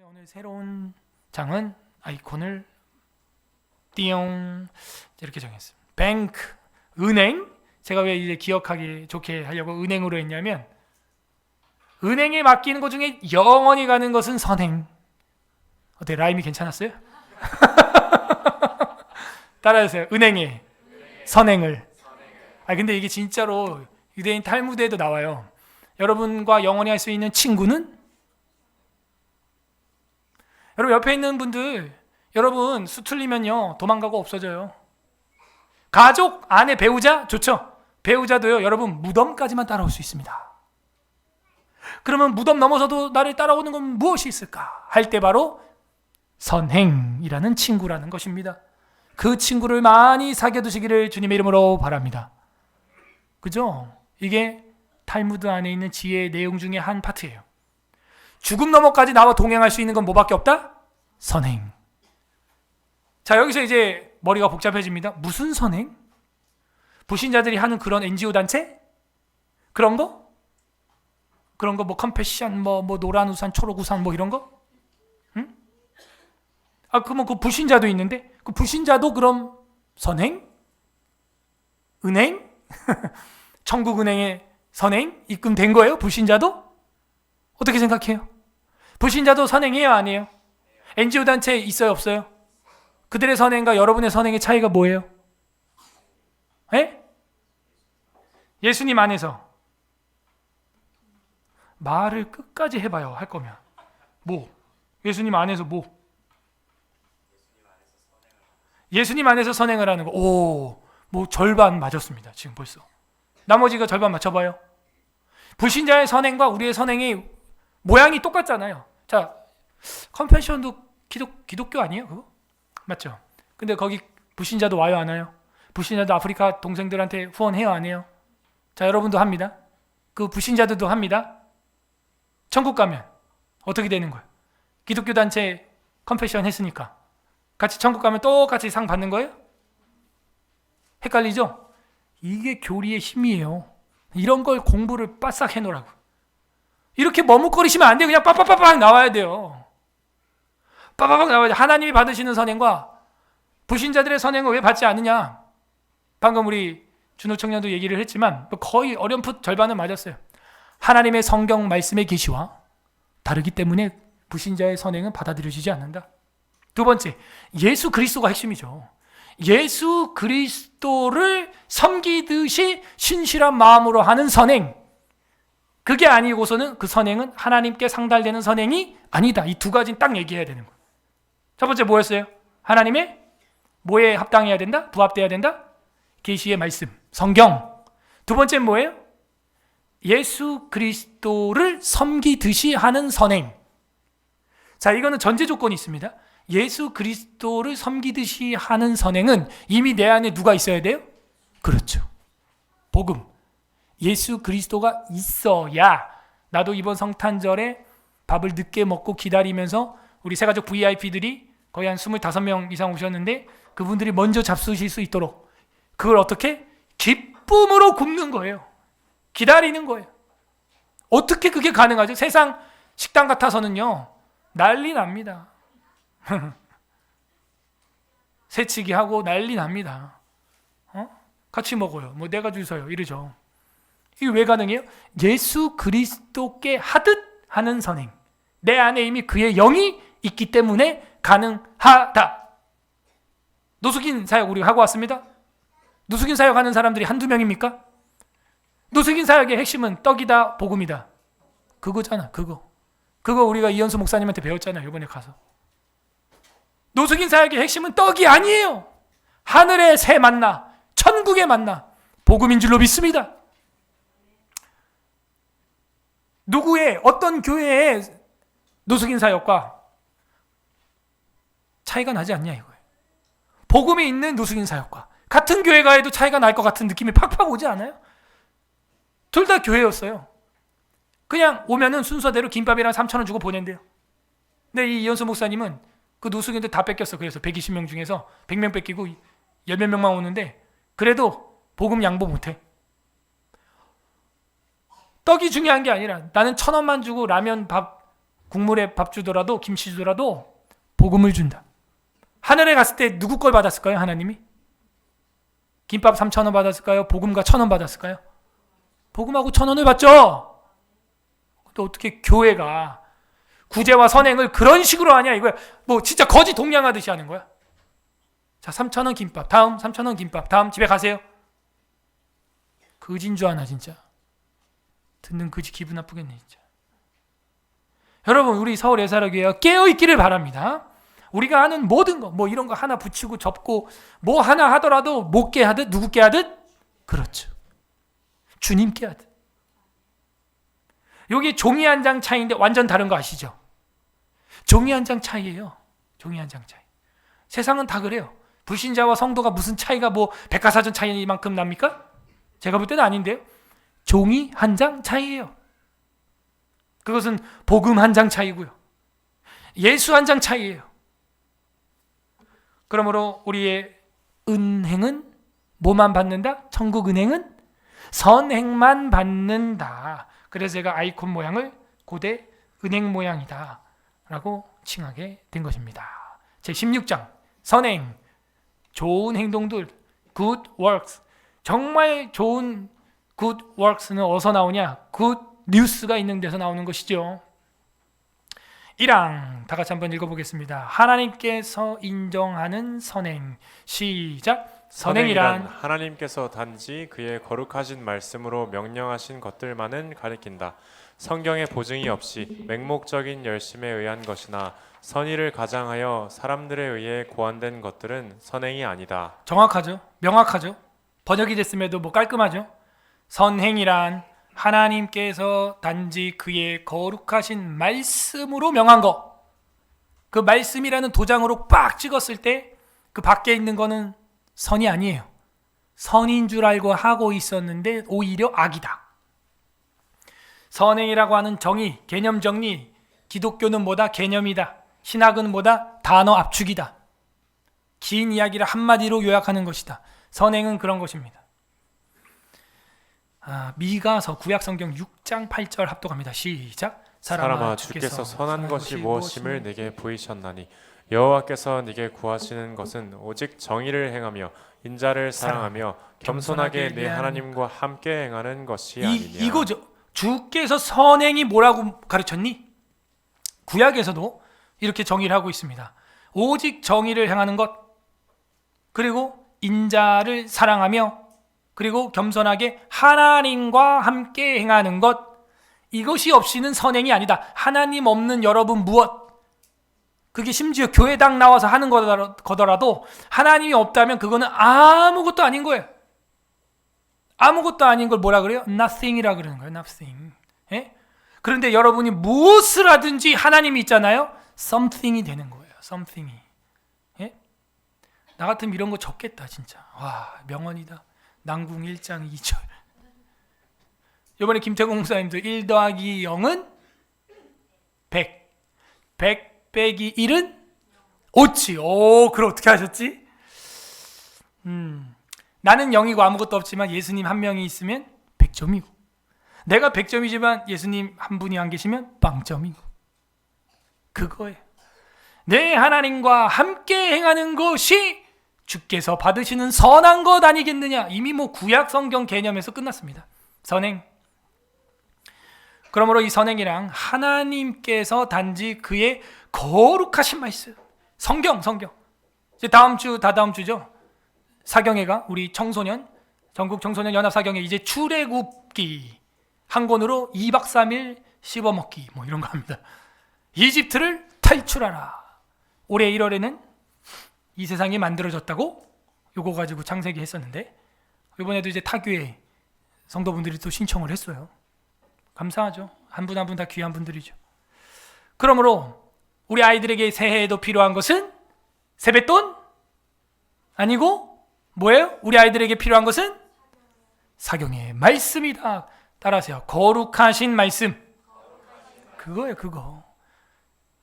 오늘 새로운 장은 아이콘을 띠용 이렇게 정했습니다. 뱅크, 은행. 제가 왜 이제 기억하기 좋게 하려고 은행으로 했냐면, 은행에 맡기는 것 중에 영원히 가는 것은 선행. 어때, 라임이 괜찮았어요? 따라하세요. 은행에 선행을. 근데 이게 진짜로 유대인 탈무드에도 나와요. 여러분과 영원히 할 수 있는 친구는, 여러분 옆에 있는 분들, 여러분 수틀리면요 도망가고 없어져요. 가족, 아내, 배우자 좋죠. 배우자도요 여러분 무덤까지만 따라올 수 있습니다. 그러면 무덤 넘어서도 나를 따라오는 건 무엇이 있을까 할 때 바로 선행이라는 친구라는 것입니다. 그 친구를 많이 사귀어 두시기를 주님의 이름으로 바랍니다. 그죠? 이게 탈무드 안에 있는 지혜의 내용 중에 한 파트예요. 죽음 너머까지 나와 동행할 수 있는 건 뭐밖에 없다? 선행. 자, 여기서 이제 머리가 복잡해집니다. 무슨 선행? 불신자들이 하는 그런 NGO 단체? 그런 거 뭐 컴패션, 뭐 노란 우산, 초록 우산 뭐 이런 거? 응? 그러면 그 불신자도 있는데, 그 불신자도 그럼 선행? 은행? 천국은행의 선행? 입금된 거예요? 불신자도? 어떻게 생각해요? 불신자도 선행해요, 안 해요? NGO 단체 있어요, 없어요? 그들의 선행과 여러분의 선행의 차이가 뭐예요? 예수님 안에서 말을 끝까지 해봐요, 할 거면. 뭐? 예수님 안에서 뭐? 예수님 안에서 선행을 하는 거. 뭐 절반 맞았습니다, 지금 벌써. 나머지가 절반 맞춰봐요. 불신자의 선행과 우리의 선행이 모양이 똑같잖아요. 자, 컨펜션도 기독교 아니에요? 그거? 맞죠? 근데 거기 불신자도 와요, 안 와요? 불신자도 아프리카 동생들한테 후원해요, 안 해요? 자, 여러분도 합니다. 그 불신자들도 합니다. 천국 가면 어떻게 되는 거예요? 기독교 단체 컨펜션 했으니까 같이 천국 가면 똑같이 상 받는 거예요? 헷갈리죠? 이게 교리의 힘이에요. 이런 걸 공부를 바싹 해놓으라고. 이렇게 머뭇거리시면 안 돼요. 그냥 빠빠빠빠 나와야 돼요. 빠빠빠 나와야 돼요. 하나님이 받으시는 선행과 불신자들의 선행을 왜 받지 않느냐. 방금 우리 준호 청년도 얘기를 했지만 거의 어렴풋 절반은 맞았어요. 하나님의 성경 말씀의 계시와 다르기 때문에 불신자의 선행은 받아들여지지 않는다. 두 번째, 예수 그리스도가 핵심이죠. 예수 그리스도를 섬기듯이 신실한 마음으로 하는 선행. 그게 아니고서는 그 선행은 하나님께 상달되는 선행이 아니다. 이 두 가지는 딱 얘기해야 되는 거예요. 첫 번째 뭐였어요? 하나님의 뭐에 합당해야 된다? 부합돼야 된다? 계시의 말씀, 성경. 두 번째는 뭐예요? 예수 그리스도를 섬기듯이 하는 선행. 자, 이거는 전제 조건이 있습니다. 예수 그리스도를 섬기듯이 하는 선행은 이미 내 안에 누가 있어야 돼요? 그렇죠. 복음. 예수 그리스도가 있어야. 나도 이번 성탄절에 밥을 늦게 먹고 기다리면서 우리 새가족 VIP들이 거의 한 25명 이상 오셨는데 그분들이 먼저 잡수실 수 있도록 그걸 어떻게? 기쁨으로 굽는 거예요. 기다리는 거예요. 어떻게 그게 가능하죠? 세상 식당 같아서는요 난리 납니다. 새치기 하고 난리 납니다. 같이 먹어요. 뭐 내가 줄 서요. 이러죠. 이게 왜 가능해요? 예수 그리스도께 하듯 하는 선행. 내 안에 이미 그의 영이 있기 때문에 가능하다. 노숙인 사역 우리 하고 왔습니다. 노숙인 사역 하는 사람들이 한두 명입니까? 노숙인 사역의 핵심은 떡이다, 복음이다. 그거잖아, 그거 우리가 이현수 목사님한테 배웠잖아요, 이번에 가서. 노숙인 사역의 핵심은 떡이 아니에요. 하늘의 새 만나, 천국의 만나, 복음인 줄로 믿습니다. 누구의 어떤 교회의 노숙인 사역과 차이가 나지 않냐 이거예요. 복음이 있는 노숙인 사역과 같은 교회 가에도 차이가 날 것 같은 느낌이 팍팍 오지 않아요? 둘 다 교회였어요. 그냥 오면은 순서대로 김밥이랑 3,000원 주고 보낸대요. 근데 이 이현수 목사님은 그 노숙인들 다 뺏겼어. 그래서 120명 중에서 100명 뺏기고 10몇 명만 오는데 그래도 복음 양보 못해. 떡이 중요한 게 아니라 나는 1,000원만 주고 라면 밥 국물에 밥 주더라도 김치 주더라도 복음을 준다. 하늘에 갔을 때 누구 걸 받았을까요? 하나님이? 김밥 3,000원 받았을까요? 복음과 1,000원 받았을까요? 복음하고 1,000원을 받죠. 또 어떻게 교회가 구제와 선행을 그런 식으로 하냐 이거야. 뭐 진짜 거지 동냥하듯이 하는 거야. 자, 3,000원 김밥, 다음 3,000원 김밥, 다음 집에 가세요. 거진 줄 아나 진짜. 듣는 거지 기분 나쁘겠네 진짜. 여러분, 우리 서울 예사로교회가 깨어있기를 바랍니다. 우리가 하는 모든 거, 뭐 이런 거 하나 붙이고 접고 뭐 하나 하더라도 못게 하듯 누구게 하듯, 그렇죠, 주님께 하듯. 여기 종이 한 장 차이인데 완전 다른 거 아시죠? 종이 한 장 차이예요. 종이 한 장 차이. 세상은 다 그래요. 불신자와 성도가 무슨 차이가 뭐 백과사전 차이만큼 납니까? 제가 볼 때는 아닌데요. 종이 한 장 차이예요. 그것은 복음 한 장 차이고요. 예수 한 장 차이예요. 그러므로 우리의 은행은 뭐만 받는다? 천국 은행은 선행만 받는다. 그래서 제가 아이콘 모양을 고대 은행 모양이다 라고 칭하게 된 것입니다. 제16장 선행, 좋은 행동들, good works. 정말 좋은 good works는 어디서 나오냐? good news가 있는 데서 나오는 것이죠. 1항 다 같이 한번 읽어보겠습니다. 하나님께서 인정하는 선행. 시작. 선행이란 하나님께서 단지 그의 거룩하신 말씀으로 명령하신 것들만은 가리킨다. 성경의 보증이 없이 맹목적인 열심에 의한 것이나 선의를 가장하여 사람들에 의해 고안된 것들은 선행이 아니다. 정확하죠. 명확하죠. 번역이 됐음에도 뭐 깔끔하죠. 선행이란 하나님께서 단지 그의 거룩하신 말씀으로 명한 것. 그 말씀이라는 도장으로 빡 찍었을 때 그 밖에 있는 거는 선이 아니에요. 선인 줄 알고 하고 있었는데 오히려 악이다. 선행이라고 하는 정의, 개념 정리. 기독교는 뭐다? 개념이다. 신학은 뭐다? 단어 압축이다. 긴 이야기를 한마디로 요약하는 것이다. 선행은 그런 것입니다. 미가서 구약성경 6장 8절 합독합니다. 시작. 사람아, 주께서 선한 것이 무엇임을 내게 보이셨나니 여호와께서 네게 구하시는 것은 오직 정의를 행하며 인자를 사랑하며 겸손하게 네 하나님과 함께 행하는 것이 아니냐. 이거죠. 주께서 선행이 뭐라고 가르쳤니? 구약에서도 이렇게 정의를 하고 있습니다. 오직 정의를 행하는 것, 그리고 인자를 사랑하며, 그리고 겸손하게 하나님과 함께 행하는 것. 이것이 없이는 선행이 아니다. 하나님 없는 여러분 무엇? 그게 심지어 교회당 나와서 하는 거더라도 하나님이 없다면 그거는 아무것도 아닌 거예요. 아무것도 아닌 걸 뭐라 그래요? Nothing이라 그러는 거예요. Nothing. 예? 그런데 여러분이 무엇을 하든지 하나님이 있잖아요. Something이 되는 거예요. Something이. 예? 나 같으면 이런 거 적겠다 진짜. 와, 명언이다. 난궁 1장 2절. 이번에 김태공 목사님도 1 더하기 0은 100. 100 빼기 1은 5치. 오, 그걸 어떻게 하셨지? 나는 0이고 아무것도 없지만 예수님 한 명이 있으면 100점이고, 내가 100점이지만 예수님 한 분이 안 계시면 0점이고. 그거예요. 내 하나님과 함께 행하는 것이 주께서 받으시는 선한 것 아니겠느냐. 이미 뭐 구약 성경 개념에서 끝났습니다. 선행. 그러므로 이 선행이랑 하나님께서 단지 그의 거룩하신 말씀, 성경. 이제 다음 주죠. 사경회가 우리 청소년, 전국 청소년 연합 사경회 이제 출애굽기 한 권으로 2박 3일 씹어먹기 뭐 이런 거 합니다. 이집트를 탈출하라. 올해 1월에는 이 세상이 만들어졌다고 요거 가지고 창세기 했었는데, 이번에도 이제 타교회 성도분들이 또 신청을 했어요. 감사하죠. 한 분 한 분 다 귀한 분들이죠. 그러므로 우리 아이들에게 새해에도 필요한 것은 세뱃돈? 아니고 뭐예요? 우리 아이들에게 필요한 것은 사경의 말씀이다. 따라하세요. 거룩하신 말씀. 그거예요, 그거.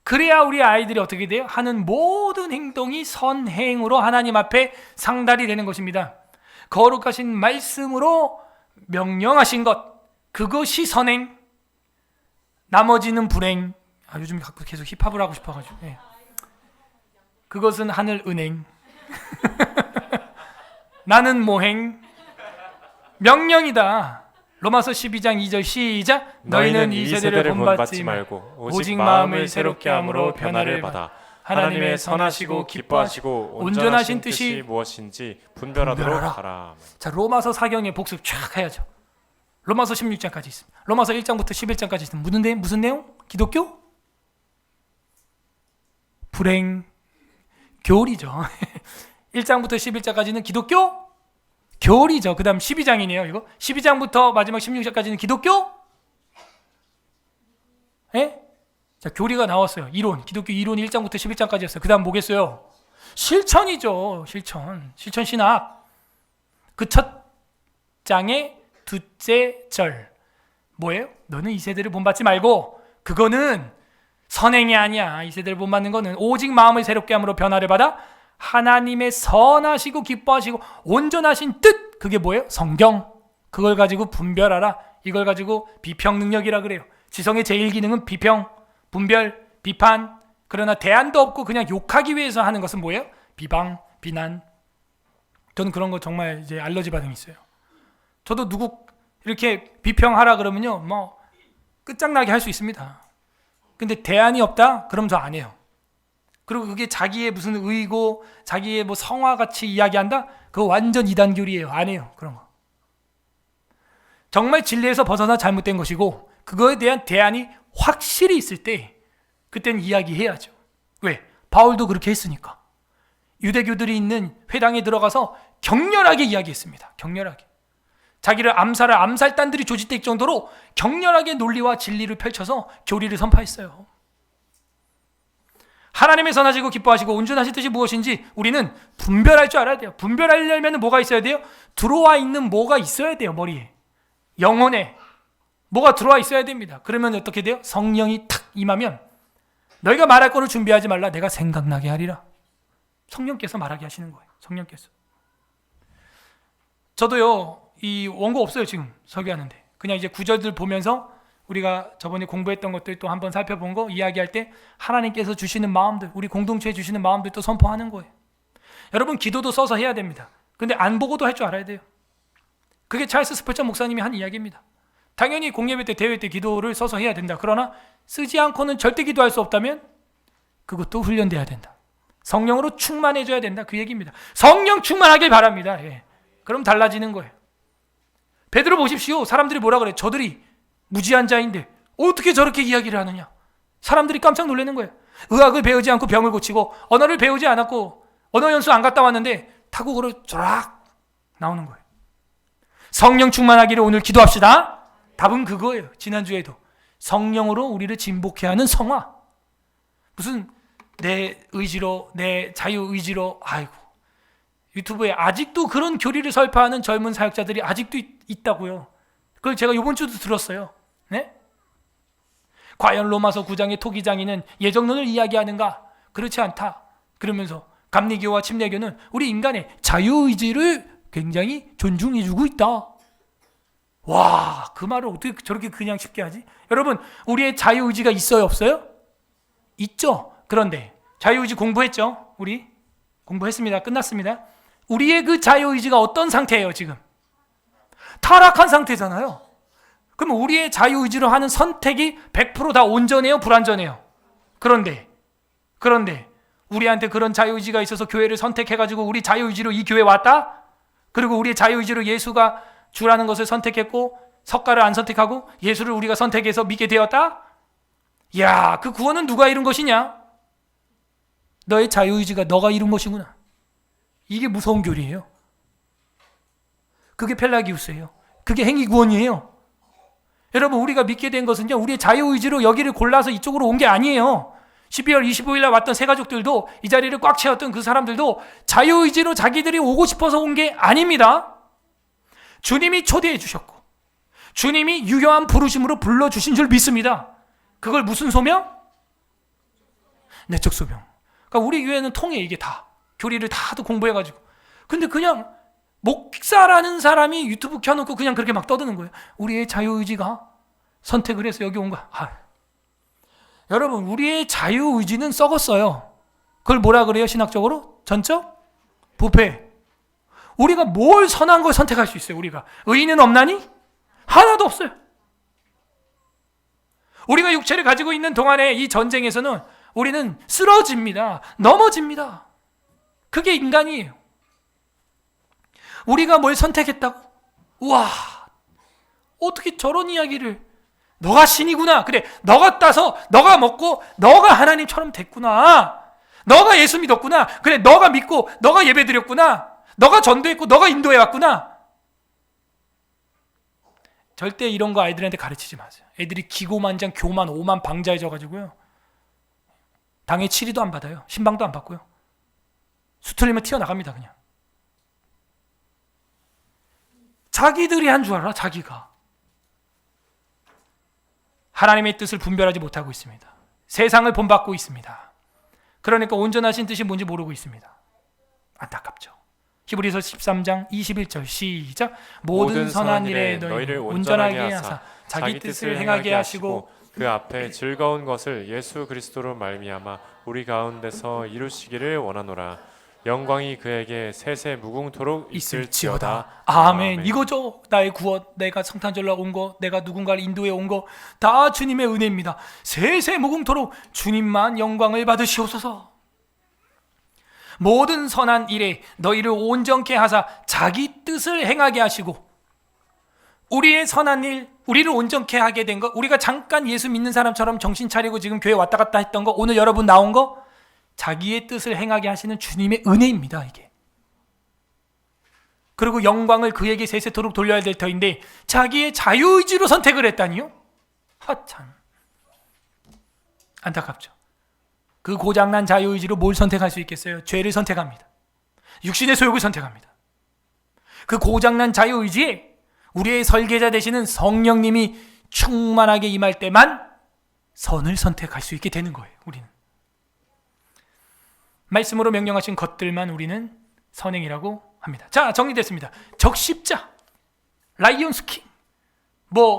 그래야 우리 아이들이 어떻게 돼요? 하는 모든 행동이 선행으로 하나님 앞에 상달이 되는 것입니다. 거룩하신 말씀으로 명령하신 것, 그것이 선행. 나머지는 불행. 요즘 계속 힙합을 하고 싶어가지고. 예. 그것은 하늘 은행. 나는 모행. 명령이다. 로마서 12장 2절 시작. 너희는 이 세대를 본받지 말고 오직 마음을 새롭게 함으로 변화를 받아 하나님의 선하시고 기뻐하시고 온전하신 뜻이 무엇인지 분별하도록 하라. 자, 로마서 4경의 복습 쫙 해야죠. 로마서 16장까지 있습니다. 로마서 1장부터 11장까지 있습니다. 무슨 내용? 기독교? 불행, 교리죠. 1장부터 11장까지는 기독교? 교리죠. 그 다음 12장이네요. 이거 12장부터 마지막 16장까지는 기독교? 예? 자, 교리가 나왔어요. 이론, 기독교 이론 1장부터 11장까지였어요. 그 다음 뭐겠어요? 실천이죠. 실천 신학. 그 첫 장의 둘째 절 뭐예요? 너는 이 세대를 본받지 말고, 그거는 선행이 아니야. 이 세대를 본받는 거는 오직 마음을 새롭게 함으로 변화를 받아 하나님의 선하시고 기뻐하시고 온전하신 뜻, 그게 뭐예요? 성경. 그걸 가지고 분별하라. 이걸 가지고 비평 능력이라 그래요. 지성의 제일 기능은 비평, 분별, 비판. 그러나 대안도 없고 그냥 욕하기 위해서 하는 것은 뭐예요? 비방, 비난. 저는 그런 거 정말 이제 알러지 반응이 있어요. 저도 누구 이렇게 비평하라 그러면요, 뭐 끝장나게 할 수 있습니다. 근데 대안이 없다? 그럼 저 안 해요. 그리고 그게 자기의 무슨 의고, 자기의 뭐 성화같이 이야기한다? 그거 완전 이단교리예요. 안 해요. 그런 거. 정말 진리에서 벗어나 잘못된 것이고 그거에 대한 대안이 확실히 있을 때 그때는 이야기해야죠. 왜? 바울도 그렇게 했으니까. 유대교들이 있는 회당에 들어가서 격렬하게 이야기했습니다. 격렬하게. 자기를 암살할 암살단들이 조직될 정도로 격렬하게 논리와 진리를 펼쳐서 교리를 선포했어요. 하나님의 선하시고 기뻐하시고 온전하신 뜻이 무엇인지 우리는 분별할 줄 알아야 돼요. 분별하려면 뭐가 있어야 돼요? 들어와 있는 뭐가 있어야 돼요. 머리에, 영혼에 뭐가 들어와 있어야 됩니다. 그러면 어떻게 돼요? 성령이 탁 임하면 너희가 말할 거를 준비하지 말라, 내가 생각나게 하리라. 성령께서 말하게 하시는 거예요. 성령께서. 저도요, 이 원고 없어요. 지금 설교하는데 그냥 이제 구절들 보면서 우리가 저번에 공부했던 것들 또 한번 살펴본 거 이야기할 때 하나님께서 주시는 마음들, 우리 공동체에 주시는 마음들 또 선포하는 거예요. 여러분, 기도도 써서 해야 됩니다. 근데 안 보고도 할 줄 알아야 돼요. 그게 찰스 스펄전 목사님이 한 이야기입니다. 당연히 공예배 때, 대회 때 기도를 써서 해야 된다. 그러나 쓰지 않고는 절대 기도할 수 없다면 그것도 훈련돼야 된다. 성령으로 충만해져야 된다. 그 얘기입니다. 성령 충만하길 바랍니다. 예. 그럼 달라지는 거예요. 베드로 보십시오. 사람들이 뭐라 그래? 저들이 무지한 자인데 어떻게 저렇게 이야기를 하느냐? 사람들이 깜짝 놀라는 거예요. 의학을 배우지 않고 병을 고치고 언어를 배우지 않았고 언어 연수 안 갔다 왔는데 타국어로 쫙 나오는 거예요. 성령 충만하기를 오늘 기도합시다. 답은 그거예요. 지난주에도 성령으로 우리를 진복해 하는 성화. 무슨 내 의지로, 내 자유의지로. 아이고, 유튜브에 아직도 그런 교리를 설파하는 젊은 사역자들이 아직도 있다고요. 그걸 제가 이번 주도 들었어요. 네? 과연 로마서 9장의 토기장이는 예정론을 이야기하는가? 그렇지 않다. 그러면서 감리교와 침례교는 우리 인간의 자유의지를 굉장히 존중해주고 있다. 와, 그 말을 어떻게 저렇게 그냥 쉽게 하지? 여러분, 우리의 자유의지가 있어요, 없어요? 있죠. 그런데 자유의지 공부했죠? 우리 공부했습니다. 끝났습니다. 우리의 그 자유의지가 어떤 상태예요, 지금? 타락한 상태잖아요. 그럼 우리의 자유의지로 하는 선택이 100% 다 온전해요, 불완전해요? 그런데 우리한테 그런 자유의지가 있어서 교회를 선택해가지고 우리 자유의지로 이 교회 왔다? 그리고 우리의 자유의지로 예수가 주라는 것을 선택했고 석가를 안 선택하고 예수를 우리가 선택해서 믿게 되었다? 야, 그 구원은 누가 이룬 것이냐? 너의 자유의지가 너가 이룬 것이구나. 이게 무서운 교리예요. 그게 펠라기우스예요. 그게 행위구원이에요. 여러분, 우리가 믿게 된 것은요, 우리의 자유의지로 여기를 골라서 이쪽으로 온 게 아니에요. 12월 25일 날 왔던 새 가족들도, 이 자리를 꽉 채웠던 그 사람들도 자유의지로 자기들이 오고 싶어서 온 게 아닙니다. 주님이 초대해 주셨고 주님이 유효한 부르심으로 불러주신 줄 믿습니다. 그걸 무슨 소명? 내적 소명. 그러니까 우리 교회는 통해, 이게 다 교리를 다도 공부해가지고. 근데 그냥 목사라는 사람이 유튜브 켜놓고 그냥 그렇게 막 떠드는 거예요. 우리의 자유의지가 선택을 해서 여기 온 거야. 여러분, 우리의 자유의지는 썩었어요. 그걸 뭐라 그래요? 신학적으로? 전적 부패. 우리가 뭘 선한 걸 선택할 수 있어요? 우리가 의인은 없나니? 하나도 없어요. 우리가 육체를 가지고 있는 동안에 이 전쟁에서는 우리는 쓰러집니다. 넘어집니다. 그게 인간이에요. 우리가 뭘 선택했다고? 우와, 어떻게 저런 이야기를. 너가 신이구나. 그래, 너가 따서 너가 먹고 너가 하나님처럼 됐구나. 너가 예수 믿었구나. 그래, 너가 믿고 너가 예배드렸구나. 너가 전도했고 너가 인도해 왔구나. 절대 이런 거 아이들한테 가르치지 마세요. 애들이 기고만장 교만 오만 방자해져 가지고요, 당에 치리도 안 받아요. 신방도 안 받고요. 수틀리면 튀어나갑니다. 그냥 자기들이 한 줄 알아. 자기가 하나님의 뜻을 분별하지 못하고 있습니다. 세상을 본받고 있습니다. 그러니까 온전하신 뜻이 뭔지 모르고 있습니다. 안타깝죠. 히브리서 13장 21절 시작. 모든 선한 일에 너희를 온전하게 하사 자기 뜻을 행하게 하시고 그 앞에 즐거운 것을 예수 그리스도로 말미암아 우리 가운데서 이루시기를 원하노라. 영광이 그에게 세세 무궁토록 있을지어다. 아멘. 이거죠. 나의 구원, 내가 성탄절로 온 거, 내가 누군가를 인도해 온 거, 다 주님의 은혜입니다. 세세 무궁토록 주님만 영광을 받으시옵소서. 모든 선한 일에 너희를 온전케 하사 자기 뜻을 행하게 하시고. 우리의 선한 일, 우리를 온전케 하게 된 거, 우리가 잠깐 예수 믿는 사람처럼 정신 차리고 지금 교회 왔다 갔다 했던 거, 오늘 여러분 나온 거, 자기의 뜻을 행하게 하시는 주님의 은혜입니다. 이게. 그리고 영광을 그에게 세세토록 돌려야 될 터인데 자기의 자유의지로 선택을 했다니요? 하참 안타깝죠. 그 고장난 자유의지로 뭘 선택할 수 있겠어요? 죄를 선택합니다. 육신의 소욕을 선택합니다. 그 고장난 자유의지에 우리의 설계자 되시는 성령님이 충만하게 임할 때만 선을 선택할 수 있게 되는 거예요. 우리는 말씀으로 명령하신 것들만 우리는 선행이라고 합니다. 자, 정리됐습니다. 적십자, 라이온스 킹,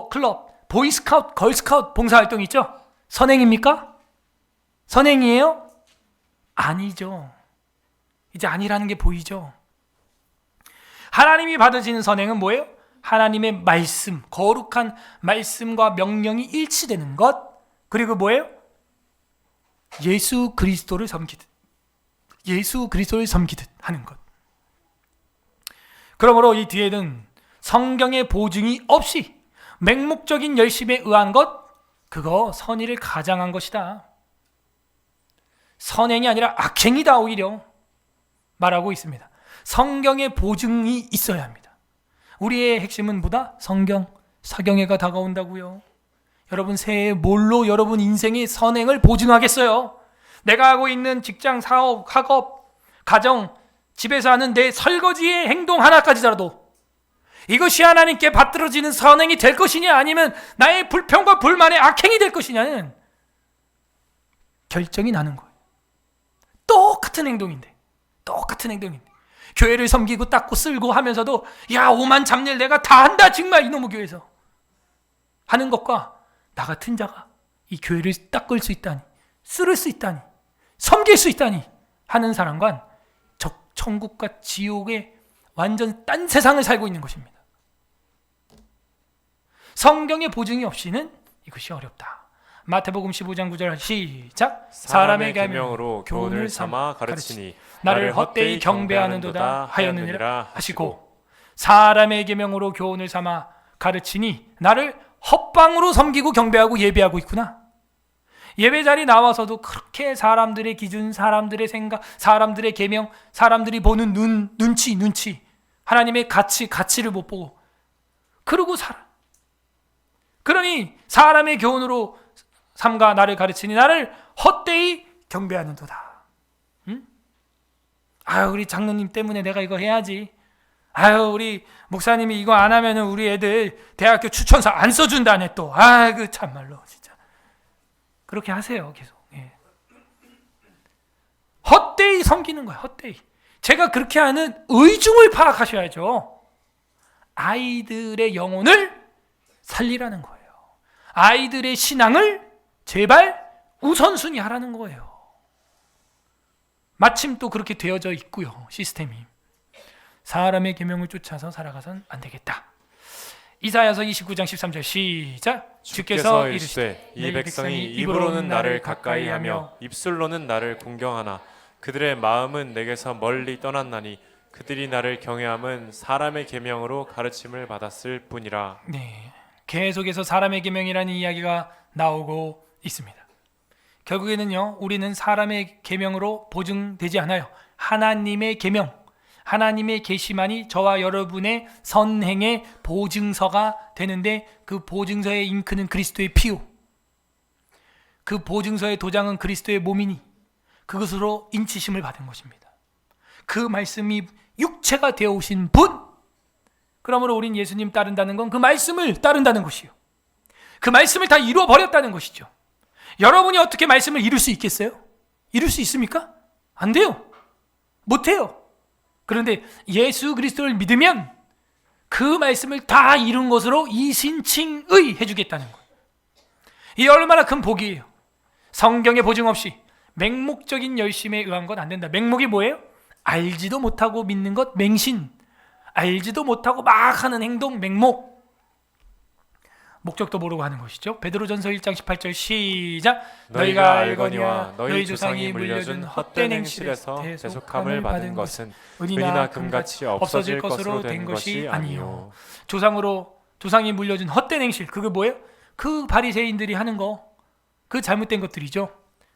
클럽, 보이스카우트, 걸스카우트 봉사활동 있죠? 선행입니까? 선행이에요? 아니죠. 이제 아니라는 게 보이죠? 하나님이 받으시는 선행은 뭐예요? 하나님의 말씀, 거룩한 말씀과 명령이 일치되는 것. 그리고 뭐예요? 예수 그리스도를 섬기듯 하는 것. 그러므로 이 뒤에는 성경의 보증이 없이 맹목적인 열심에 의한 것, 그거 선의를 가장한 것이다. 선행이 아니라 악행이다 오히려 말하고 있습니다. 성경의 보증이 있어야 합니다. 우리의 핵심은 뭐다? 성경, 사경회가 다가온다고요. 여러분 새해 뭘로 여러분 인생의 선행을 보증하겠어요? 내가 하고 있는 직장, 사업, 학업, 가정, 집에서 하는 내 설거지의 행동 하나까지라도 이것이 하나님께 받들어지는 선행이 될 것이냐, 아니면 나의 불평과 불만의 악행이 될 것이냐는 결정이 나는 거예요. 똑같은 행동인데 교회를 섬기고 닦고 쓸고 하면서도 야, 오만 잡일 내가 다 한다 정말 이놈의 교회에서 하는 것과 나 같은 자가 이 교회를 닦을 수 있다니, 쓸을 수 있다니, 섬길 수 있다니 하는 사람과 천국과 지옥의 완전 딴 세상을 살고 있는 것입니다. 성경의 보증이 없이는 이것이 어렵다. 마태복음 15장 9절 시작. 사람의 계명으로 교훈을 삼아 가르치니 나를 헛되이 경배하는도다 하였느니라 하시고, 사람의 계명으로 교훈을 삼아 가르치니 나를 헛방으로 섬기고 경배하고 예배하고 있구나. 예배 자리 나와서도 그렇게 사람들의 기준, 사람들의 생각, 사람들의 계명, 사람들이 보는 눈치 하나님의 가치를 못 보고 그러고 살아. 그러니 사람의 교훈으로 삼가 나를 가르치니 나를 헛되이 경배하는도다. 응? 아유, 우리 장로님 때문에 내가 이거 해야지. 아유, 우리 목사님이 이거 안 하면은 우리 애들 대학교 추천서 안 써준다네 또. 아이고 참말로 진짜. 그렇게 하세요 계속. 예. 헛되이 섬기는 거야. 헛되이. 제가 그렇게 하는 의중을 파악하셔야죠. 아이들의 영혼을 살리라는 거예요. 아이들의 신앙을 제발 우선순위 하라는 거예요. 마침 또 그렇게 되어져 있고요. 시스템이. 사람의 계명을 쫓아서 살아가선 안 되겠다. 이사야서 29장 13절 시작. 주께서 이르시되 이 백성이 입으로는 나를 가까이하며 입술로는 나를 공경하나 그들의 마음은 내게서 멀리 떠났나니 그들이 나를 경외함은 사람의 계명으로 가르침을 받았을 뿐이라. 네, 계속해서 사람의 계명이라는 이야기가 나오고 있습니다. 결국에는요, 우리는 사람의 계명으로 보증되지 않아요. 하나님의 계명, 하나님의 계시만이 저와 여러분의 선행의 보증서가 되는데, 그 보증서의 잉크는 그리스도의 피요, 그 보증서의 도장은 그리스도의 몸이니 그것으로 인치심을 받은 것입니다. 그 말씀이 육체가 되어 오신 분, 그러므로 우린 예수님 따른다는 건 그 말씀을 따른다는 것이요, 그 말씀을 다 이루어 버렸다는 것이죠. 여러분이 어떻게 말씀을 이룰 수 있겠어요? 이룰 수 있습니까? 안 돼요. 못 해요. 그런데 예수 그리스도를 믿으면 그 말씀을 다 이룬 것으로 이신칭의 해주겠다는 거예요. 이 얼마나 큰 복이에요. 성경의 보증 없이 맹목적인 열심에 의한 건 안 된다. 맹목이 뭐예요? 알지도 못하고 믿는 것 맹신, 알지도 못하고 막 하는 행동 맹목, 목적도 모르고 하는 것이죠. 베드로전서 1장 18절 시작. 너희가 알거니와 너희 조상이 물려준 헛된 행실에서 대속함을 받은 것은 은이나 금같이 없어질 것으로 된 것이 아니요. 조상이 물려준 헛된 행실, 그게 뭐예요? 그 바리새인들이 하는 거, 그 잘못된 것들이죠.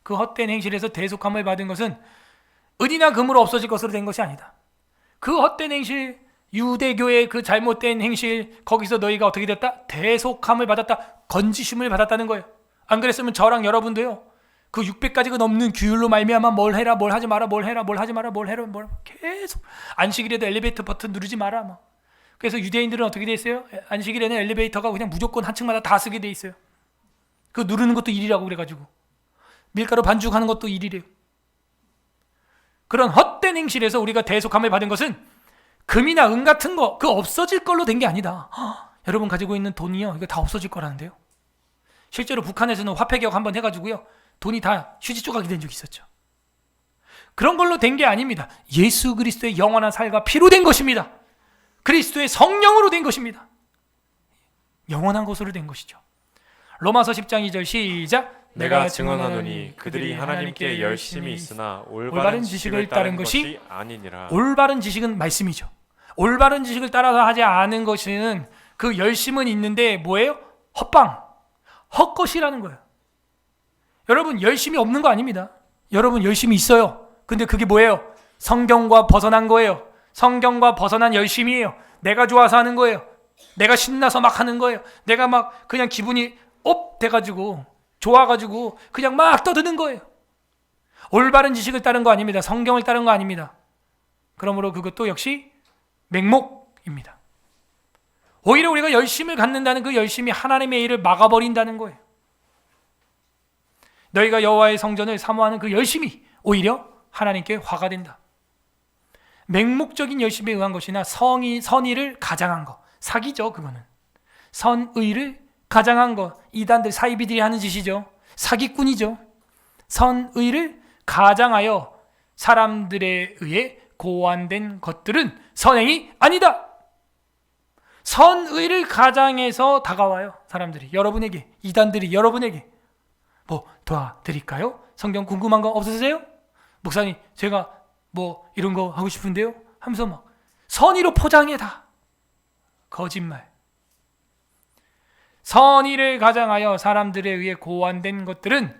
그 헛된 행실에서 대속함을 받은 것은 은이나 금으로 없어질 것으로 된 것이 아니다. 그 헛된 행실, 유대교의 그 잘못된 행실, 거기서 너희가 어떻게 됐다? 대속함을 받았다. 건지심을 받았다는 거예요. 안 그랬으면 저랑 여러분도요, 그 600가지가 넘는 규율로 말미암아 뭘 해라, 뭘 하지 마라, 뭘 해라, 뭘 하지 마라, 뭘 해라, 뭘 계속 안식일에도 엘리베이터 버튼 누르지 마라 막. 그래서 유대인들은 어떻게 돼 있어요? 안식일에는 엘리베이터가 그냥 무조건 한 층마다 다 쓰게 돼 있어요. 그 누르는 것도 일이라고 그래가지고 밀가루 반죽하는 것도 일이래요. 그런 헛된 행실에서 우리가 대속함을 받은 것은 금이나 은 같은 거, 그 없어질 걸로 된 게 아니다. 여러분 가지고 있는 돈이요, 이거 다 없어질 거라는데요. 실제로 북한에서는 화폐개혁 한번 해가지고요, 돈이 다 휴지 조각이 된 적이 있었죠. 그런 걸로 된 게 아닙니다. 예수 그리스도의 영원한 살과 피로 된 것입니다. 그리스도의 성령으로 된 것입니다. 영원한 것으로 된 것이죠. 로마서 10장 2절 시작. 내가 증언하노니 그들이 하나님께 열심히 있으나 올바른 지식을 따른 것이 아니니라. 올바른 지식은 말씀이죠. 올바른 지식을 따라서 하지 않은 것은, 그 열심은 있는데 뭐예요? 헛방, 헛것이라는 거예요. 여러분 열심이 없는 거 아닙니다. 여러분 열심이 있어요. 근데 그게 뭐예요? 성경과 벗어난 거예요. 성경과 벗어난 열심이에요. 내가 좋아서 하는 거예요. 내가 신나서 막 하는 거예요. 내가 막 그냥 기분이 업 돼가지고 좋아가지고 그냥 막 떠드는 거예요. 올바른 지식을 따른 거 아닙니다. 성경을 따른 거 아닙니다. 그러므로 그것도 역시 맹목입니다. 오히려 우리가 열심을 갖는다는 그 열심이 하나님의 일을 막아버린다는 거예요. 너희가 여호와의 성전을 사모하는 그 열심이 오히려 하나님께 화가 된다. 맹목적인 열심에 의한 것이나 선의를 가장한 거, 사기죠. 그거는 선의를 가장한 거, 이단들 사이비들이 하는 짓이죠. 사기꾼이죠. 선의를 가장하여 사람들에 의해 고안된 것들은 선행이 아니다. 선의를 가장해서 다가와요. 사람들이 여러분에게, 이단들이 여러분에게 뭐 도와드릴까요? 성경 궁금한 거 없으세요? 목사님 제가 뭐 이런 거 하고 싶은데요 하면서 막 선의로 포장해. 다 거짓말. 선의를 가장하여 사람들에 의해 고안된 것들은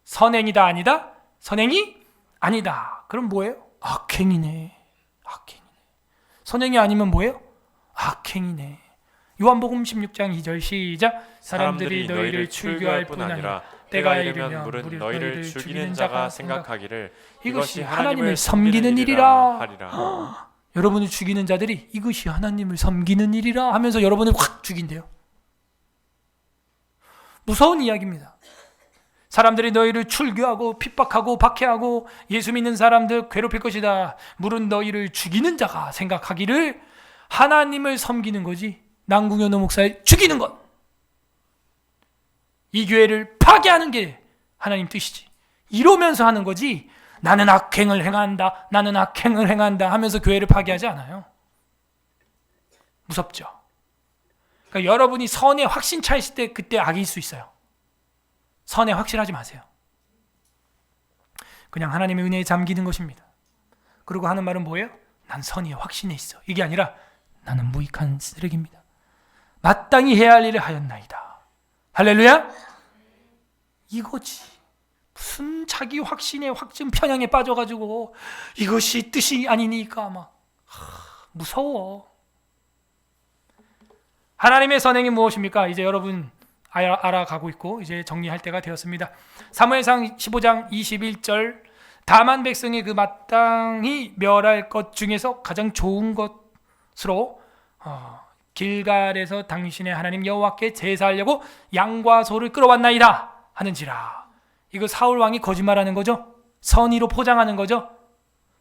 선행이다 아니다? 선행이 아니다. 그럼 뭐예요? 악행이네. 악행이네. 선행이 아니면 뭐예요? 악행이네. 요한복음 16장 2절 시작. 사람들이 너희를 출교할 뿐 아니라 때가 이르면 물은 너희를 죽이는 자가 생각하기를 이것이 하나님을 섬기는 일이라 하리라. 여러분을 죽이는 자들이 이것이 하나님을 섬기는 일이라 하면서 여러분을 확 죽인대요. 무서운 이야기입니다. 사람들이 너희를 출교하고 핍박하고 박해하고 예수 믿는 사람들 괴롭힐 것이다. 물은 너희를 죽이는 자가 생각하기를 하나님을 섬기는 거지, 남궁현우 목사를 죽이는 것, 이 교회를 파괴하는 게 하나님 뜻이지. 이러면서 하는 거지. 나는 악행을 행한다, 나는 악행을 행한다 하면서 교회를 파괴하지 않아요. 무섭죠. 그러니까 여러분이 선에 확신 차 있을 때 그때 악일 수 있어요. 선에 확신하지 마세요. 그냥 하나님의 은혜에 잠기는 것입니다. 그리고 하는 말은 뭐예요? 난 선의에 확신해 있어. 이게 아니라 나는 무익한 쓰레기입니다. 마땅히 해야 할 일을 하였나이다. 할렐루야? 이거지. 무슨 자기 확신에 확증 편향에 빠져가지고 이것이 뜻이 아니니까 막 무서워. 하나님의 선행이 무엇입니까? 이제 여러분 알아가고 있고 이제 정리할 때가 되었습니다. 사무엘상 15장 21절 다만 백성이 그 마땅히 멸할 것 중에서 가장 좋은 것으로 길갈에서 당신의 하나님 여호와께 제사하려고 양과 소를 끌어왔나이다 하는지라. 이거 사울 왕이 거짓말하는 거죠? 선의로 포장하는 거죠?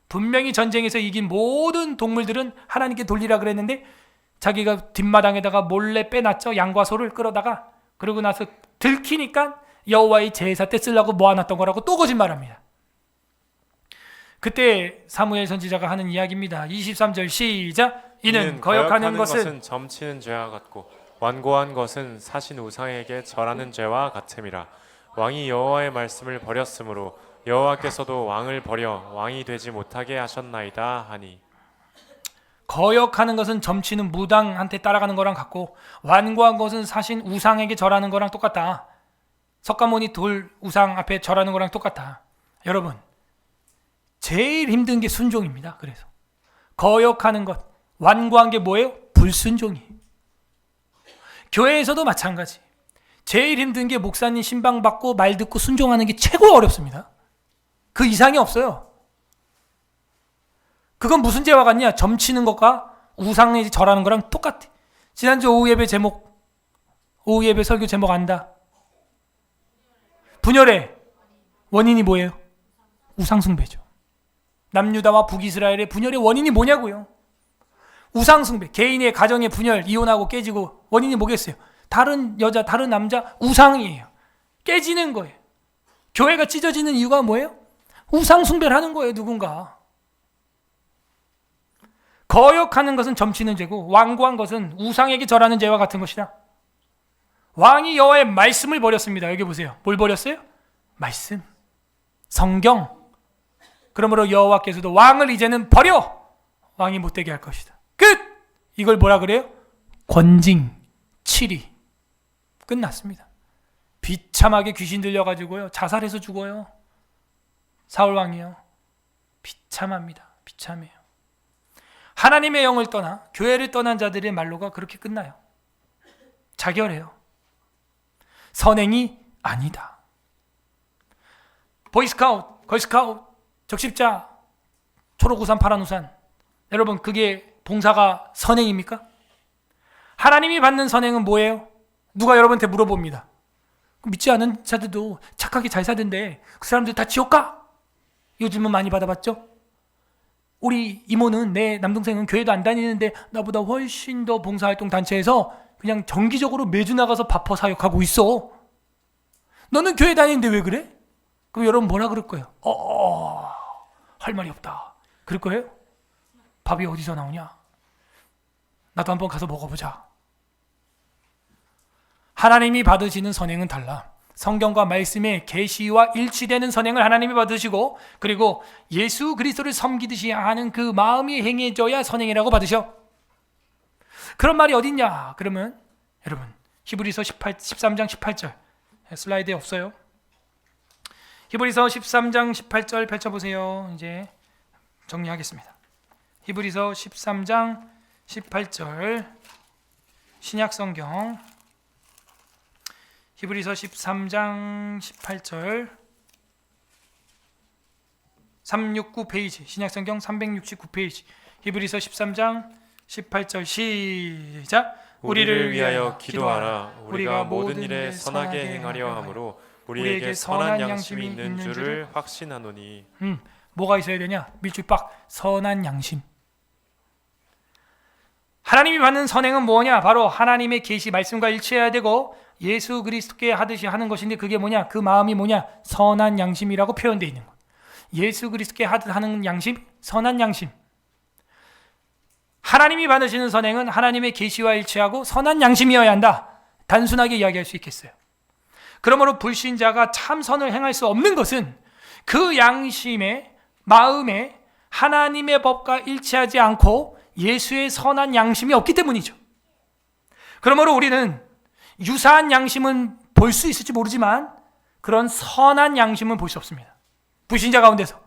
분명히 전쟁에서 이긴 모든 동물들은 하나님께 돌리라 그랬는데 자기가 뒷마당에다가 몰래 빼놨죠. 양과 소를 끌어다가. 그러고 나서 들키니까 여호와의 제사 때 쓰려고 모아놨던 거라고 또 거짓말합니다. 그때 사무엘 선지자가 하는 이야기입니다. 23절 시작. 이는 거역하는 것은 점치는 죄와 같고 완고한 것은 사신 우상에게 절하는 죄와 같음이라. 왕이 여호와의 말씀을 버렸으므로 여호와께서도 왕을 버려 왕이 되지 못하게 하셨나이다 하니. 거역하는 것은 점치는 무당한테 따라가는 거랑 같고 완고한 것은 사신 우상에게 절하는 거랑 똑같다. 석가모니 돌 우상 앞에 절하는 거랑 똑같다. 여러분 제일 힘든 게 순종입니다. 그래서 거역하는 것, 완고한 게 뭐예요? 불순종이에요. 교회에서도 마찬가지. 제일 힘든 게 목사님 신방 받고 말 듣고 순종하는 게 최고 어렵습니다. 그 이상이 없어요. 그건 무슨 죄와 같냐? 점치는 것과 우상에 절하는 거랑 똑같아. 지난주 오후 예배 설교 제목 안다. 분열의 원인이 뭐예요? 우상숭배죠. 남유다와 북이스라엘의 분열의 원인이 뭐냐고요? 우상숭배. 개인의 가정의 분열, 이혼하고 깨지고 원인이 뭐겠어요? 다른 여자, 다른 남자, 우상이에요. 깨지는 거예요. 교회가 찢어지는 이유가 뭐예요? 우상숭배를 하는 거예요, 누군가. 거역하는 것은 점치는 죄고 완고한 것은 우상에게 절하는 죄와 같은 것이다. 왕이 여호와의 말씀을 버렸습니다. 여기 보세요. 뭘 버렸어요? 말씀, 성경. 그러므로 여호와께서도 왕을 이제는 버려 왕이 못되게 할 것이다. 끝! 이걸 뭐라 그래요? 권징, 치리. 끝났습니다. 비참하게 귀신 들려가지고요 자살해서 죽어요. 사울왕이요. 비참합니다. 비참해요. 하나님의 영을 떠나 교회를 떠난 자들의 말로가 그렇게 끝나요. 자결해요. 선행이 아니다. 보이스카우트, 걸스카우트, 적십자, 초록우산, 파란우산. 여러분 그게 봉사가 선행입니까? 하나님이 받는 선행은 뭐예요? 누가 여러분한테 물어봅니다. 믿지 않은 자들도 착하게 잘 사던데 그 사람들 다 지옥 가? 요즘은 많이 받아봤죠? 우리 이모는 내 남동생은 교회도 안 다니는데 나보다 훨씬 더 봉사활동 단체에서 그냥 정기적으로 매주 나가서 밥퍼 사역하고 있어. 너는 교회 다니는데 왜 그래? 그럼 여러분 뭐라 그럴 거예요? 할 말이 없다. 그럴 거예요? 밥이 어디서 나오냐? 나도 한번 가서 먹어보자. 하나님이 받으시는 선행은 달라. 성경과 말씀의 계시와 일치되는 선행을 하나님이 받으시고 그리고 예수 그리스도를 섬기듯이 하는 그 마음이 행해져야 선행이라고 받으셔. 그런 말이 어딨냐? 그러면 여러분 히브리서 13장 18절 슬라이드에 없어요. 히브리서 13장 18절 펼쳐보세요. 이제 정리하겠습니다. 히브리서 13장 18절 신약성경 히브리서 13장 18절 369 페이지 신약성경 369페이지 히브리서 13장 18절 시작. 우리를 위하여 기도하라. 우리가 모든 일에 선하게 행하려 함으로 우리에게 선한 양심이 있는 줄을 확신하노니. 뭐가 있어야 되냐? 밀줄빡 선한 양심. 하나님이 받는 선행은 뭐냐? 바로 하나님의 계시 말씀과 일치해야 되고 예수 그리스도께 하듯이 하는 것인데 그게 뭐냐? 그 마음이 뭐냐? 선한 양심이라고 표현되어 있는 것. 예수 그리스도께 하듯 하는 양심, 선한 양심. 하나님이 받으시는 선행은 하나님의 계시와 일치하고 선한 양심이어야 한다. 단순하게 이야기할 수 있겠어요. 그러므로 불신자가 참 선을 행할 수 없는 것은 그 양심의 마음에 하나님의 법과 일치하지 않고 예수의 선한 양심이 없기 때문이죠. 그러므로 우리는 유사한 양심은 볼 수 있을지 모르지만 그런 선한 양심은 볼 수 없습니다. 불신자 가운데서.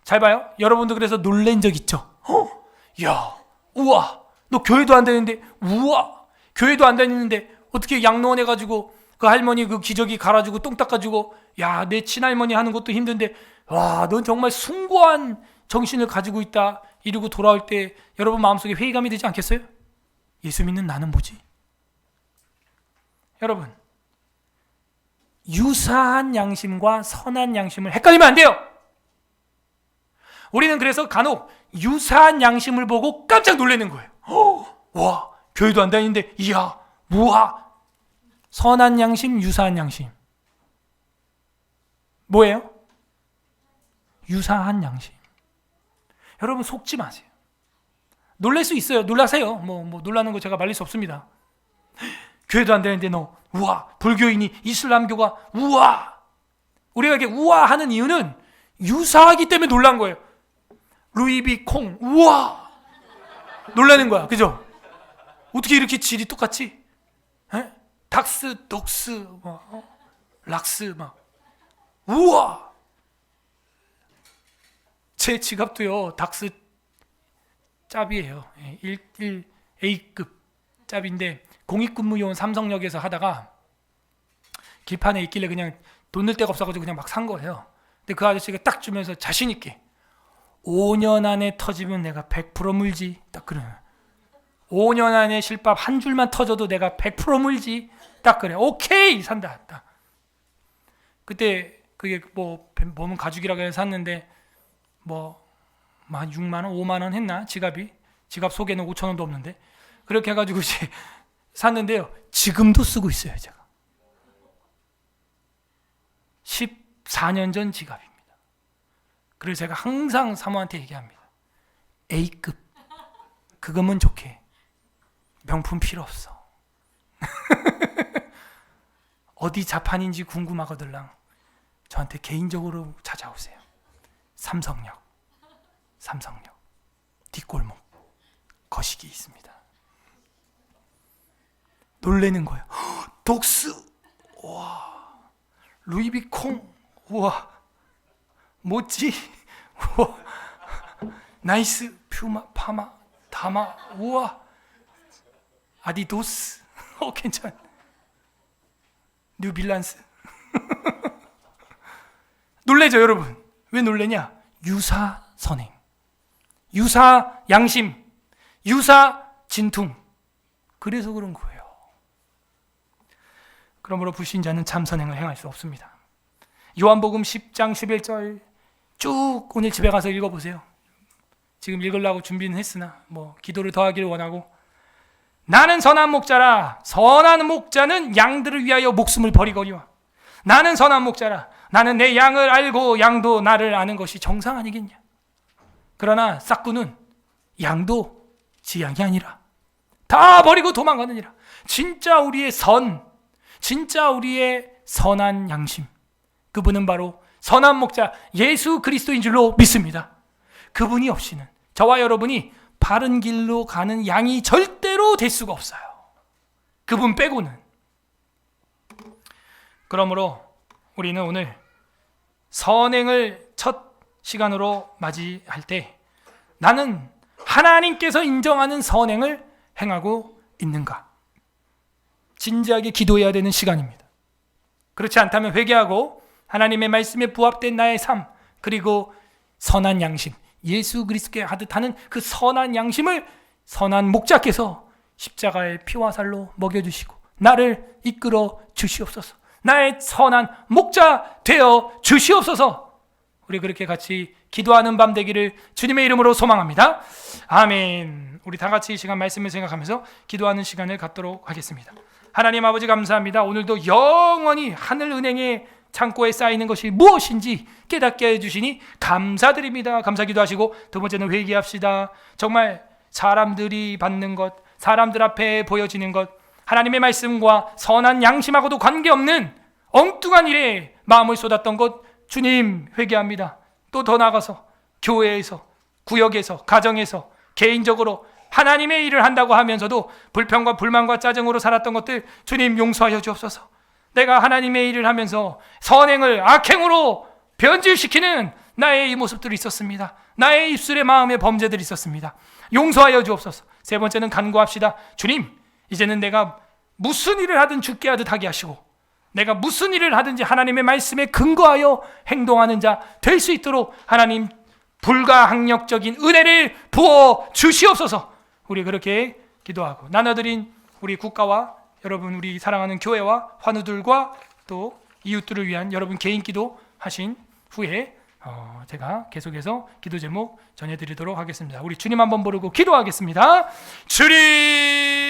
잘 봐요. 여러분도 그래서 놀란 적 있죠? 야, 우와, 너 교회도 안 다니는데, 우와, 교회도 안 다니는데 어떻게 양로원 해가지고 그 할머니 그 기저귀 갈아주고 똥 닦아주고, 야, 내 친할머니 하는 것도 힘든데, 와, 넌 정말 숭고한 정신을 가지고 있다. 이러고 돌아올 때 여러분 마음속에 회의감이 되지 않겠어요? 예수 믿는 나는 뭐지? 여러분, 유사한 양심과 선한 양심을 헷갈리면 안 돼요. 우리는 그래서 간혹 유사한 양심을 보고 깜짝 놀라는 거예요. 와, 교회도 안 다니는데, 이야, 우와. 선한 양심, 유사한 양심. 뭐예요? 유사한 양심. 여러분 속지 마세요. 놀랄 수 있어요. 놀라세요. 뭐 놀라는 거 제가 말릴 수 없습니다. 교회도 안 되는데 너 우와, 불교인이 이슬람교가 우와. 우리가 이렇게 우와 하는 이유는 유사하기 때문에 놀란 거예요. 루이비콩 우와 놀라는 거야. 그죠? 어떻게 이렇게 질이 똑같지? 에? 닥스, 독스, 락스 막 우와. 제 지갑도요 닥스 짭이에요. 1A급 짭인데 공익근무요원 삼성역에서 하다가 길판에 있길래 그냥 돈 넣을 데가 없어가지고 그냥 막 산 거예요. 근데 그 아저씨가 딱 주면서 자신 있게 5년 안에 터지면 내가 100% 물지. 딱 그래. 5년 안에 실밥 한 줄만 터져도 내가 100% 물지. 딱 그래. 오케이 산다. 딱. 그때 그게 뭐 몸은 가죽이라고 해서 샀는데 뭐 한 6만 원, 5만 원 했나? 지갑이. 지갑 속에는 5천 원도 없는데. 그렇게 해가지고 이제 샀는데요. 지금도 쓰고 있어요, 제가. 14년 전 지갑입니다. 그래서 제가 항상 사모한테 얘기합니다. A급. 그거면 좋게. 명품 필요 없어. 어디 자판인지 궁금하거들랑 저한테 개인적으로 찾아오세요. 삼성역 뒷골목 거시기 있습니다. 놀래는 거예요. 독스, 와, 루이비콩, 와, 뭐지, 와, 나이스, 퓨마, 파마, 다마, 우와, 아디도스, 괜찮. 뉴빌란스. 놀래죠, 여러분? 왜 놀래냐? 유사 선행, 유사 양심, 유사 진퉁. 그래서 그런 거예요. 그러므로 불신자는 참 선행을 행할 수 없습니다. 요한복음 10장 11절 쭉 오늘 집에 가서 읽어보세요. 지금 읽으려고 준비는 했으나 기도를 더하기를 원하고, 나는 선한 목자라. 선한 목자는 양들을 위하여 목숨을 버리거니와. 나는 선한 목자라. 나는 내 양을 알고 양도 나를 아는 것이 정상 아니겠냐. 그러나 싹구는 양도 지 양이 아니라 다 버리고 도망가느니라. 진짜 우리의 진짜 우리의 선한 양심, 그분은 바로 선한 목자 예수 그리스도인 줄로 믿습니다. 그분이 없이는 저와 여러분이 바른 길로 가는 양이 절대로 될 수가 없어요. 그분 빼고는. 그러므로 우리는 오늘 선행을 첫 시간으로 맞이할 때 나는 하나님께서 인정하는 선행을 행하고 있는가? 진지하게 기도해야 되는 시간입니다. 그렇지 않다면 회개하고 하나님의 말씀에 부합된 나의 삶, 그리고 선한 양심, 예수 그리스도께 하듯 하는 그 선한 양심을 선한 목자께서 십자가의 피와 살로 먹여주시고 나를 이끌어 주시옵소서. 나의 선한 목자 되어 주시옵소서. 우리 그렇게 같이 기도하는 밤 되기를 주님의 이름으로 소망합니다. 아멘. 우리 다 같이 이 시간 말씀을 생각하면서 기도하는 시간을 갖도록 하겠습니다. 하나님 아버지 감사합니다. 오늘도 영원히 하늘 은행의 창고에 쌓이는 것이 무엇인지 깨닫게 해주시니 감사드립니다. 감사기도 하시고, 두 번째는 회개합시다. 정말 사람들이 받는 것, 사람들 앞에 보여지는 것, 하나님의 말씀과 선한 양심하고도 관계없는 엉뚱한 일에 마음을 쏟았던 것, 주님 회개합니다. 또 더 나아가서 교회에서, 구역에서, 가정에서, 개인적으로 하나님의 일을 한다고 하면서도 불평과 불만과 짜증으로 살았던 것들, 주님 용서하여 주옵소서. 내가 하나님의 일을 하면서 선행을 악행으로 변질시키는 나의 이 모습들이 있었습니다. 나의 입술의 마음의 범죄들이 있었습니다. 용서하여 주옵소서. 세 번째는 간구합시다. 주님, 이제는 내가 무슨 일을 하든 죽게 하듯 하게 하시고, 내가 무슨 일을 하든지 하나님의 말씀에 근거하여 행동하는 자 될 수 있도록 하나님 불가항력적인 은혜를 부어 주시옵소서. 우리 그렇게 기도하고, 나눠드린 우리 국가와 여러분, 우리 사랑하는 교회와 환우들과 또 이웃들을 위한 여러분 개인 기도 하신 후에 제가 계속해서 기도 제목 전해드리도록 하겠습니다. 우리 주님 한번 부르고 기도하겠습니다. 주님